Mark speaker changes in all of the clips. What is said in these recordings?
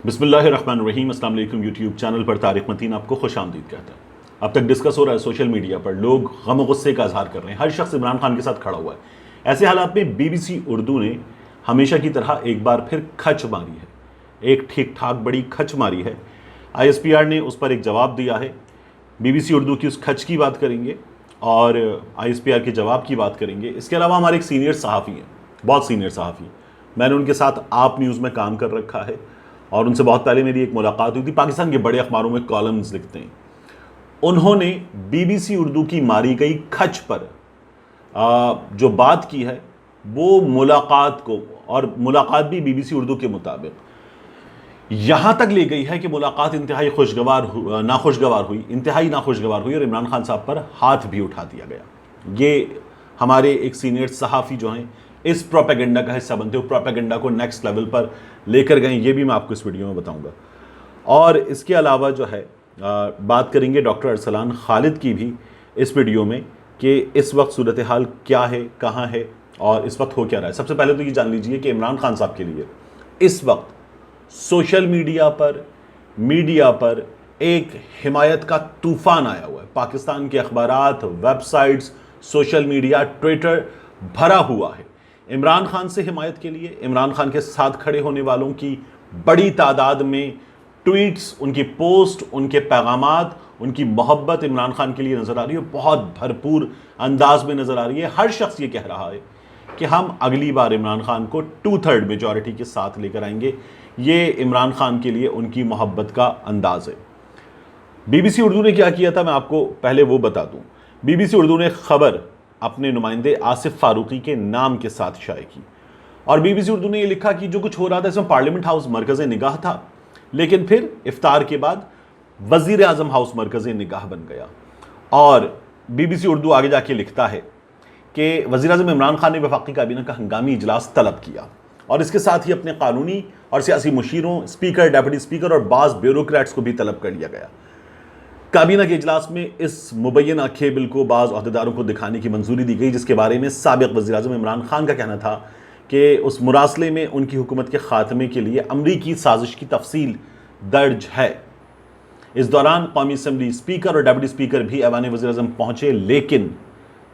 Speaker 1: بسم اللہ الرحمن الرحیم۔ السلام علیکم۔ یوٹیوب چینل پر طارق متین آپ کو خوش آمدید کہتا ہے۔ اب تک ڈسکس ہو رہا ہے سوشل میڈیا پر، لوگ غم و غصے کا اظہار کر رہے ہیں، ہر شخص عمران خان کے ساتھ کھڑا ہوا ہے۔ ایسے حالات میں بی بی سی اردو نے ہمیشہ کی طرح ایک بار پھر کھچ ماری ہے، ایک ٹھیک ٹھاک بڑی کھچ ماری ہے۔ آئی ایس پی آر نے اس پر ایک جواب دیا ہے۔ بی بی سی اردو کی اس کھچ کی بات کریں گے اور آئی ایس پی آر کے جواب کی بات کریں گے۔ اس کے علاوہ ہمارے ایک سینئر صحافی ہیں، بہت سینئر صحافی، میں نے ان کے ساتھ آپ نیوز میں کام کر رکھا ہے اور ان سے بہت پہلے میری ایک ملاقات ہوئی تھی۔ پاکستان کے بڑے اخباروں میں کالمز لکھتے ہیں۔ انہوں نے بی بی سی اردو کی ماری گئی کھچ پر جو بات کی ہے وہ ملاقات کو، اور ملاقات بھی بی بی سی اردو کے مطابق یہاں تک لے گئی ہے کہ ملاقات انتہائی ناخوشگوار ہوئی اور عمران خان صاحب پر ہاتھ بھی اٹھا دیا گیا۔ یہ ہمارے ایک سینئر صحافی جو ہیں اس پروپیگنڈا کا حصہ بنتے ہوئے پروپیگنڈا کو نیکسٹ لیول پر لے کر گئے، یہ بھی میں آپ کو اس ویڈیو میں بتاؤں گا۔ اور اس کے علاوہ جو ہے بات کریں گے ڈاکٹر ارسلان خالد کی بھی اس ویڈیو میں کہ اس وقت صورتحال کیا ہے، کہاں ہے اور اس وقت ہو کیا رہا ہے۔ سب سے پہلے تو یہ جان لیجئے کہ عمران خان صاحب کے لیے اس وقت سوشل میڈیا پر ایک حمایت کا طوفان آیا ہوا ہے۔ پاکستان کے اخبارات، web sites, social media, Twitter بھرا ہوا ہے عمران خان سے حمایت کے لیے۔ عمران خان کے ساتھ کھڑے ہونے والوں کی بڑی تعداد میں ٹویٹس، ان کی پوسٹ، ان کے پیغامات، ان کی محبت عمران خان کے لیے نظر آ رہی ہے، بہت بھرپور انداز میں نظر آ رہی ہے۔ ہر شخص یہ کہہ رہا ہے کہ ہم اگلی بار عمران خان کو 2/3 میجورٹی کے ساتھ لے کر آئیں گے۔ یہ عمران خان کے لیے ان کی محبت کا انداز ہے۔ بی بی سی اردو نے کیا کیا تھا میں آپ کو پہلے وہ بتا دوں۔ بی بی سی اردو نے خبر اپنے نمائندے آصف فاروقی کے نام کے ساتھ شائع کی، اور بی بی سی اردو نے یہ لکھا کہ جو کچھ ہو رہا تھا اس میں پارلیمنٹ ہاؤس مرکز نگاہ تھا، لیکن پھر افطار کے بعد وزیر اعظم ہاؤس مرکز نگاہ بن گیا۔ اور بی بی سی اردو آگے جا کے لکھتا ہے کہ وزیر اعظم عمران خان نے وفاقی کابینہ کا ہنگامی اجلاس طلب کیا، اور اس کے ساتھ ہی اپنے قانونی اور سیاسی مشیروں، اسپیکر، ڈیپٹی اسپیکر اور بعض بیوروکریٹس کو بھی طلب کر لیا گیا۔ کابینہ کے اجلاس میں اس مبینہ کیبل کو بعض عہدیداروں کو دکھانے کی منظوری دی گئی، جس کے بارے میں سابق وزیر اعظم عمران خان کا کہنا تھا کہ اس مراسلے میں ان کی حکومت کے خاتمے کے لیے امریکی سازش کی تفصیل درج ہے۔ اس دوران قومی اسمبلی اسپیکر اور ڈیپٹی اسپیکر بھی ایوان وزیر اعظم پہنچے،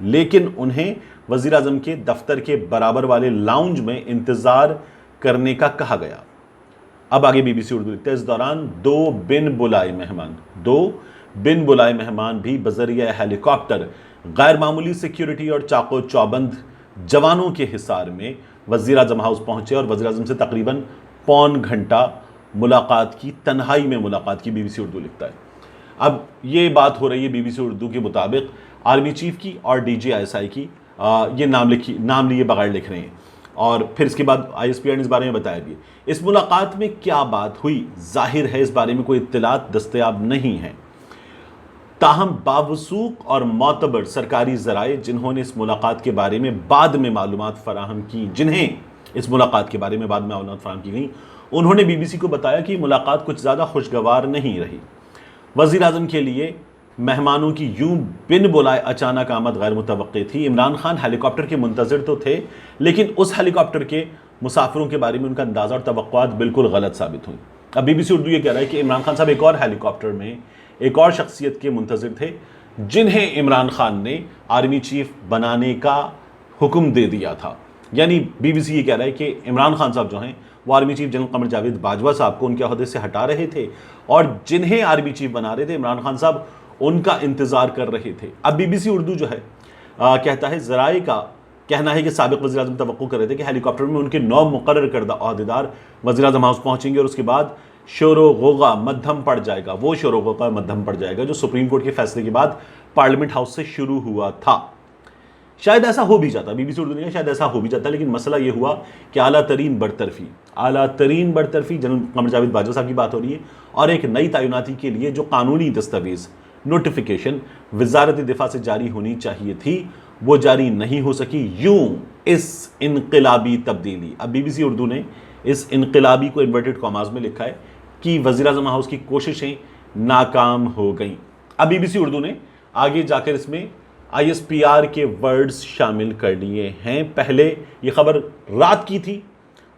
Speaker 1: لیکن انہیں وزیر اعظم کے دفتر کے برابر والے لاؤنج میں انتظار کرنے کا کہا گیا۔ اب آگے بی بی سی اردو لکھتا ہے، اس دوران دو بن بلائے مہمان بھی بذریعہ ہیلی کاپٹر غیر معمولی سیکیورٹی اور چاقو چوبند جوانوں کے حصار میں وزیر اعظم ہاؤس پہنچے اور وزیر اعظم سے تقریباً پون گھنٹہ تنہائی میں ملاقات کی۔ بی بی سی اردو لکھتا ہے اب یہ بات ہو رہی ہے بی بی سی اردو کے مطابق آرمی چیف کی اور D G I S I کی، یہ نام لیے بغیر لکھ رہے ہیں، اور پھر اس کے بعد آئی ایس پی آر نے اس بارے میں بتایا بھی۔ اس ملاقات میں کیا بات ہوئی ظاہر ہے اس بارے میں کوئی اطلاعات دستیاب نہیں ہیں، تاہم باوثوق اور معتبر سرکاری ذرائع جنہوں نے اس ملاقات کے بارے میں بعد میں معلومات فراہم کی گئیں، انہوں نے بی بی سی کو بتایا کہ ملاقات کچھ زیادہ خوشگوار نہیں رہی۔ وزیر اعظم کے لیے مہمانوں کی یوں بن بلائے اچانک آمد غیر متوقع تھی۔ عمران خان ہیلی کاپٹر کے منتظر تو تھے، لیکن اس ہیلی کاپٹر کے مسافروں کے بارے میں ان کا اندازہ اور توقعات بالکل غلط ثابت ہوئیں۔ اب بی بی سی اردو یہ کہہ رہا ہے کہ عمران خان صاحب ایک اور ہیلی کاپٹر میں ایک اور شخصیت کے منتظر تھے جنہیں عمران خان نے آرمی چیف بنانے کا حکم دے دیا تھا۔ یعنی بی بی سی یہ کہہ رہا ہے کہ عمران خان صاحب جو ہیں وہ army chief general Qamar Javed Bajwa صاحب کو ان کے عہدے سے ہٹا رہے تھے، اور جنہیں آرمی چیف بنا رہے تھے عمران خان صاحب ان کا انتظار کر رہے تھے۔ اب بی بی سی اردو جو ہے کہتا ہے، ذرائع کا کہنا ہے کہ سابق وزیر اعظم توقع کر رہے تھے کہ ہیلی کاپٹر میں ان کے 9 مقرر کردہ عہدیدار وزیر اعظم ہاؤس پہنچیں گے، اور اس کے بعد شور و غوغا مدھم پڑ جائے گا جو سپریم کورٹ کے فیصلے کے بعد پارلیمنٹ ہاؤس سے شروع ہوا تھا۔ شاید ایسا ہو بھی جاتا، بی بی سی اردو نے کہا شاید ایسا ہو بھی جاتا، لیکن مسئلہ یہ ہوا کہ اعلیٰ ترین برطرفی جنرل قمر جاوید باجوہ صاحب کی بات ہو رہی ہے، اور ایک نئی تعیناتی کے لیے جو قانونی دستاویز نوٹیفیکیشن وزارت دفاع سے جاری ہونی چاہیے تھی وہ جاری نہیں ہو سکی۔ یوں اس انقلابی تبدیلی، اب بی بی سی اردو نے اس انقلابی کو انورٹڈ کاماز میں لکھا ہے کہ وزیر اعظم ہاؤس کی کوششیں ناکام ہو گئیں۔ اب بی بی سی اردو نے آگے جا کر اس میں آئی ایس پی آر کے ورڈز شامل کر لیے ہیں۔ پہلے یہ خبر رات کی تھی،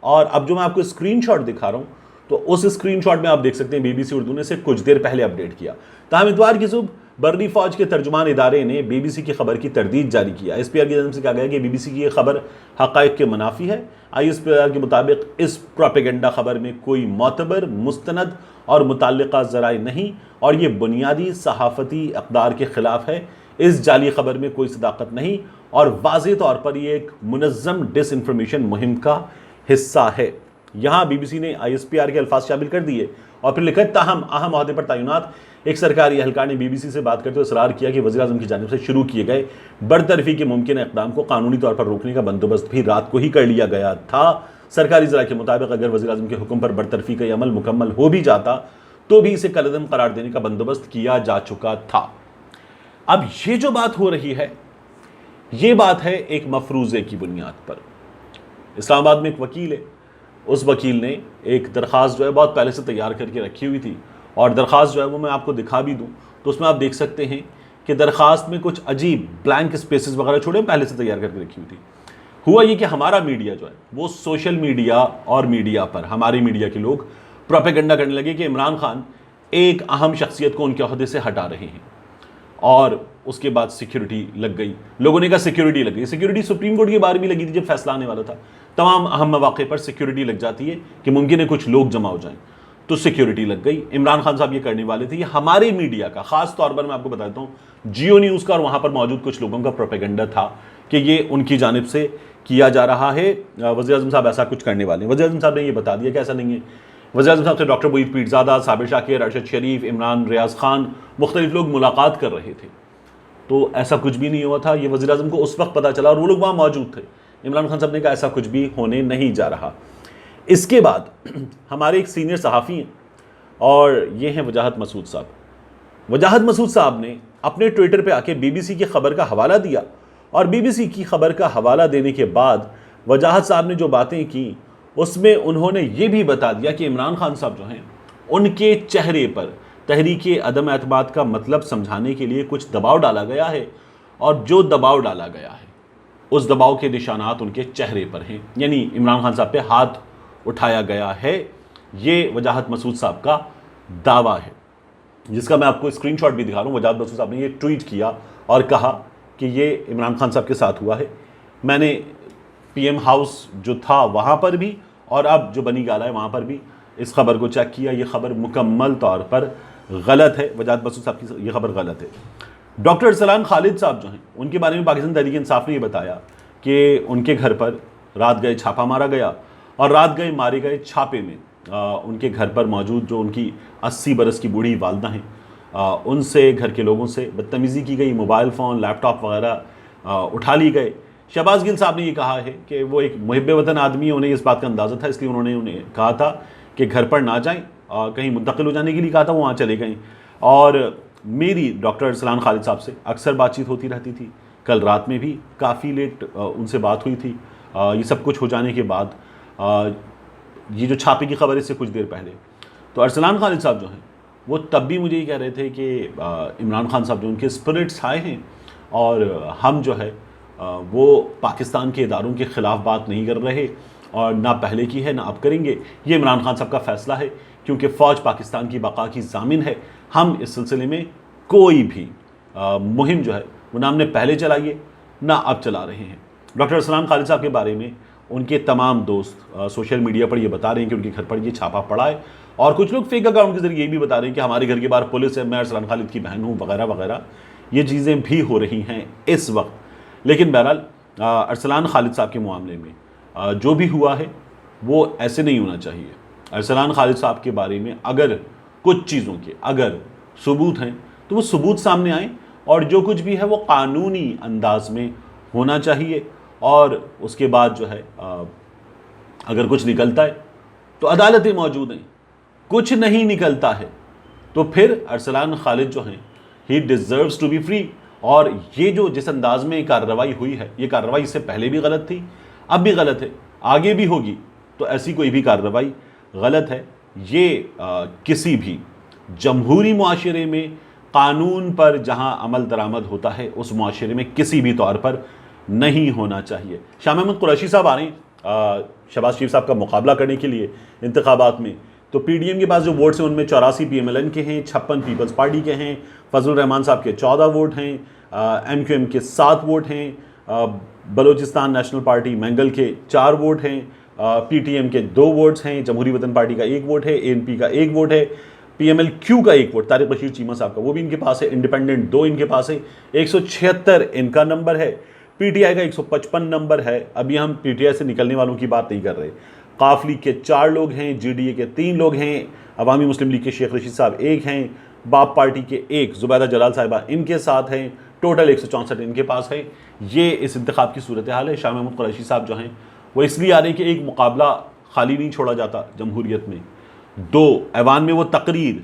Speaker 1: اور اب جو میں آپ کو اسکرین شاٹ دکھا رہا ہوں تو اس اسکرین شاٹ میں آپ دیکھ سکتے ہیں بی بی سی اردو نے اسے کچھ دیر پہلے اپڈیٹ کیا. تاہم اتوار کی صبح برری فوج کے ترجمان ادارے نے بی بی سی کی خبر کی تردید جاری کیا. ایس پی آر کی جانب سے کہا گیا کہ بی بی سی کی یہ خبر حقائق کے منافی ہے. آئی ایس پی آر کے مطابق اس پروپیگنڈا خبر میں کوئی معتبر، مستند اور متعلقہ ذرائع نہیں اور یہ بنیادی صحافتی اقدار کے خلاف ہے. اس جعلی خبر میں کوئی صداقت نہیں اور واضح طور پر یہ ایک منظم ڈس انفارمیشن مہم کا حصہ ہے. یہاں بی بی سی نے آئی ایس پی آر کے الفاظ شامل کر دیے اور پھر لکھا تاہم اہم عہدے پر تعینات ایک سرکاری اہلکار نے بی بی سی سے بات کرتے ہوئے اصرار کیا کہ وزیر اعظم کی جانب سے شروع کیے گئے برطرفی کے ممکنہ اقدام کو قانونی طور پر روکنے کا بندوبست بھی رات کو ہی کر لیا گیا تھا. سرکاری ذرائع کے مطابق اگر وزیر اعظم کے حکم پر برطرفی کا یہ عمل مکمل ہو بھی جاتا تو بھی اسے کالعدم قرار دینے کا بندوبست کیا جا چکا تھا. اب یہ جو بات ہو رہی ہے یہ بات ہے ایک مفروضے کی بنیاد پر. اسلام آباد میں ایک وکیل ہے، اس وکیل نے ایک درخواست جو ہے بہت پہلے سے تیار کر کے رکھی ہوئی تھی اور درخواست جو ہے وہ میں آپ کو دکھا بھی دوں تو اس میں آپ دیکھ سکتے ہیں کہ درخواست میں کچھ عجیب بلینک سپیسز وغیرہ چھوڑے پہلے سے تیار کر کے رکھی ہوئی تھی. ہوا یہ کہ ہمارا میڈیا جو ہے وہ سوشل میڈیا اور میڈیا پر ہماری میڈیا کے لوگ پروپیگنڈا کرنے لگے کہ عمران خان ایک اہم شخصیت کو ان کے عہدے سے ہٹا رہے ہیں اور اس کے بعد سیکیورٹی لگ گئی. لوگوں نے کہا سیکیورٹی لگ گئی. سیکیورٹی سپریم کورٹ کی بار بھی لگی تھی جب فیصلہ آنے والا تھا. تمام اہم مواقع پر سیکیورٹی لگ جاتی ہے کہ ممکن ہے کچھ لوگ جمع ہو جائیں تو سیکیورٹی لگ گئی. عمران خان صاحب یہ کرنے والے تھے. یہ ہمارے میڈیا کا خاص طور پر میں آپ کو بتاتا ہوں جیو نیوز کا اور وہاں پر موجود کچھ لوگوں کا پروپیگنڈا تھا کہ یہ ان کی جانب سے کیا جا رہا ہے. وزیر اعظم صاحب ایسا کچھ کرنے والے ہیں. وزیر اعظم صاحب نے یہ بتا دیا کہ ایسا نہیں ہے. وزیر اعظم صاحب سے ڈاکٹر معید پیرزادہ، صابر شاکر، ارشد شریف، عمران ریاض خان مختلف لوگ ملاقات کر رہے تھے تو ایسا کچھ بھی نہیں ہوا تھا. یہ وزیر اعظم کو اس وقت پتہ چلا اور وہ لوگ وہاں موجود تھے. عمران خان صاحب نے کہا ایسا کچھ بھی ہونے نہیں جا رہا. اس کے بعد ہمارے ایک سینئر صحافی ہیں اور یہ ہیں وجاہت مسعود صاحب. وجاہت مسعود صاحب نے اپنے ٹویٹر پہ آ کے بی بی سی کی خبر کا حوالہ دیا اور بی بی سی کی خبر کا حوالہ دینے کے بعد وجاہت صاحب نے جو باتیں کی اس میں انہوں نے یہ بھی بتا دیا کہ عمران خان صاحب جو ہیں ان کے چہرے پر تحریک عدم اعتماد کا مطلب سمجھانے کے لیے کچھ دباؤ ڈالا گیا ہے اور جو دباؤ ڈالا گیا ہے اس دباؤ کے نشانات ان کے چہرے پر ہیں. یعنی عمران خان صاحب پہ ہاتھ اٹھایا گیا ہے. یہ وجاہت مسعود صاحب کا دعویٰ ہے جس کا میں آپ کو اسکرین شاٹ بھی دکھا رہا ہوں. وجاہت مسعود صاحب نے یہ ٹویٹ کیا اور کہا کہ یہ عمران خان صاحب کے ساتھ ہوا ہے. میں نے پی ایم ہاؤس جو تھا وہاں پر بھی اور اب جو بنی گالا ہے وہاں پر بھی اس خبر کو چیک کیا. یہ خبر مکمل طور پر غلط ہے. وجاہت مسعود صاحب کی یہ خبر غلط ہے. ڈاکٹر ارسلان خالد صاحب جو ہیں ان کے بارے میں پاکستان تحریک انصاف نے یہ بتایا کہ ان کے گھر پر رات گئے چھاپا مارا گیا اور رات گئے مارے گئے چھاپے میں ان کے گھر پر موجود جو ان کی 80 برس کی بوڑھی والدہ ہیں ان سے گھر کے لوگوں سے بدتمیزی کی گئی. موبائل فون، لیپ ٹاپ وغیرہ اٹھا لی گئے. شہباز گل صاحب نے یہ کہا ہے کہ وہ ایک محب وطن آدمی، انہیں اس بات کا اندازہ تھا اس لیے انہوں نے انہیں کہا تھا کہ گھر پر نہ جائیں، کہیں منتقل ہو جانے کے لیے کہا تھا، وہ وہاں چلے گئیں. اور میری ڈاکٹر ارسلان خالد صاحب سے اکثر بات چیت ہوتی رہتی تھی. کل رات میں بھی کافی لیٹ ان سے بات ہوئی تھی. یہ سب کچھ ہو جانے کے بعد یہ جو چھاپے کی خبر ہے اس سے کچھ دیر پہلے تو ارسلان خالد صاحب جو ہیں وہ تب بھی مجھے یہ کہہ رہے تھے کہ عمران خان صاحب جو ان کے اسپرٹس ہائے ہیں اور ہم جو ہے وہ پاکستان کے اداروں کے خلاف بات نہیں کر رہے اور نہ پہلے کی ہے نہ اب کریں گے. یہ عمران خان صاحب کا فیصلہ ہے کیونکہ فوج پاکستان کی بقا کی ضامن ہے. ہم اس سلسلے میں کوئی بھی مہم جو ہے وہ نہ ہم نے پہلے چلائی ہے نہ اب چلا رہے ہیں. ڈاکٹر ارسلان خالد صاحب کے بارے میں ان کے تمام دوست سوشل میڈیا پر یہ بتا رہے ہیں کہ ان کے گھر پر یہ چھاپا پڑا ہے اور کچھ لوگ فیک اکاؤنٹ کے ذریعے یہ بھی بتا رہے ہیں کہ ہمارے گھر کے باہر پولیس ہے، میں ارسلان خالد کی بہن ہوں وغیرہ وغیرہ. یہ چیزیں بھی ہو رہی ہیں اس وقت. لیکن بہرحال ارسلان خالد صاحب کے معاملے میں جو بھی ہوا ہے وہ ایسے نہیں ہونا چاہیے. ارسلان خالد صاحب کے بارے میں اگر کچھ چیزوں کے اگر ثبوت ہیں تو وہ ثبوت سامنے آئیں اور جو کچھ بھی ہے وہ قانونی انداز میں ہونا چاہیے. اور اس کے بعد جو ہے اگر کچھ نکلتا ہے تو عدالتیں موجود ہیں. کچھ نہیں نکلتا ہے تو پھر ارسلان خالد جو ہیں ہی ڈیزروز ٹو بی فری. اور یہ جو جس انداز میں کارروائی ہوئی ہے یہ کارروائی اس سے پہلے بھی غلط تھی، اب بھی غلط ہے، آگے بھی ہوگی. تو ایسی کوئی بھی کارروائی غلط ہے. یہ کسی بھی جمہوری معاشرے میں قانون پر جہاں عمل درآمد ہوتا ہے اس معاشرے میں کسی بھی طور پر نہیں ہونا چاہیے. شاہ محمود قریشی صاحب آ رہے ہیں شہباز شریف صاحب کا مقابلہ کرنے کے لیے انتخابات میں. تو پی ڈی ایم کے پاس جو ووٹس ہیں ان میں 84 پی ایم ایل این کے ہیں، 56 پیپلز پارٹی کے ہیں، فضل الرحمان صاحب کے 14 ووٹ ہیں، ایم کیو ایم کے 7 ووٹ ہیں، بلوچستان نیشنل پارٹی مینگل کے 4 ووٹ ہیں، پی ٹی ایم کے 2 ووٹس ہیں، جمہوری وطن پارٹی کا 1 ووٹ ہے، اے این پی کا 1 ووٹ ہے، پی ایم ایل کیو کا 1 ووٹ طارق بشیر چیمہ صاحب کا وہ بھی ان کے پاس ہے، انڈیپینڈنٹ 2 ان کے پاس ہے، 176 ان کا نمبر ہے، پی ٹی آئی کا 155 نمبر ہے۔ ابھی ہم پی ٹی آئی سے نکلنے والوں کی بات نہیں کر رہے۔ قاف لیگ کے 4 لوگ ہیں، جی ڈی اے کے 3 لوگ ہیں، عوامی مسلم لیگ کے شیخ رشید صاحب 1 ہیں، باپ پارٹی کے 1 زبیدہ جلال صاحبہ ان کے ساتھ ہیں، ٹوٹل 164 ان کے پاس ہے۔ یہ اس انتخاب کی صورتحال ہے۔ شاہ محمود قریشی صاحب جو ہیں وہ اس لیے آ رہے ہیں کہ ایک مقابلہ خالی نہیں چھوڑا جاتا جمہوریت میں، 2 ایوان میں وہ تقریر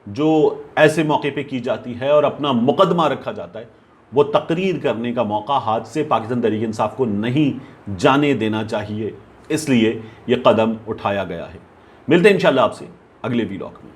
Speaker 1: جو ایسے موقع پہ کی جاتی ہے اور اپنا مقدمہ رکھا جاتا ہے، وہ تقریر کرنے کا موقع ہاتھ سے پاکستان تحریک انصاف کو نہیں جانے دینا چاہیے، اس لیے یہ قدم اٹھایا گیا ہے۔ ملتے ہیں انشاءاللہ آپ سے اگلے ویلاگ میں۔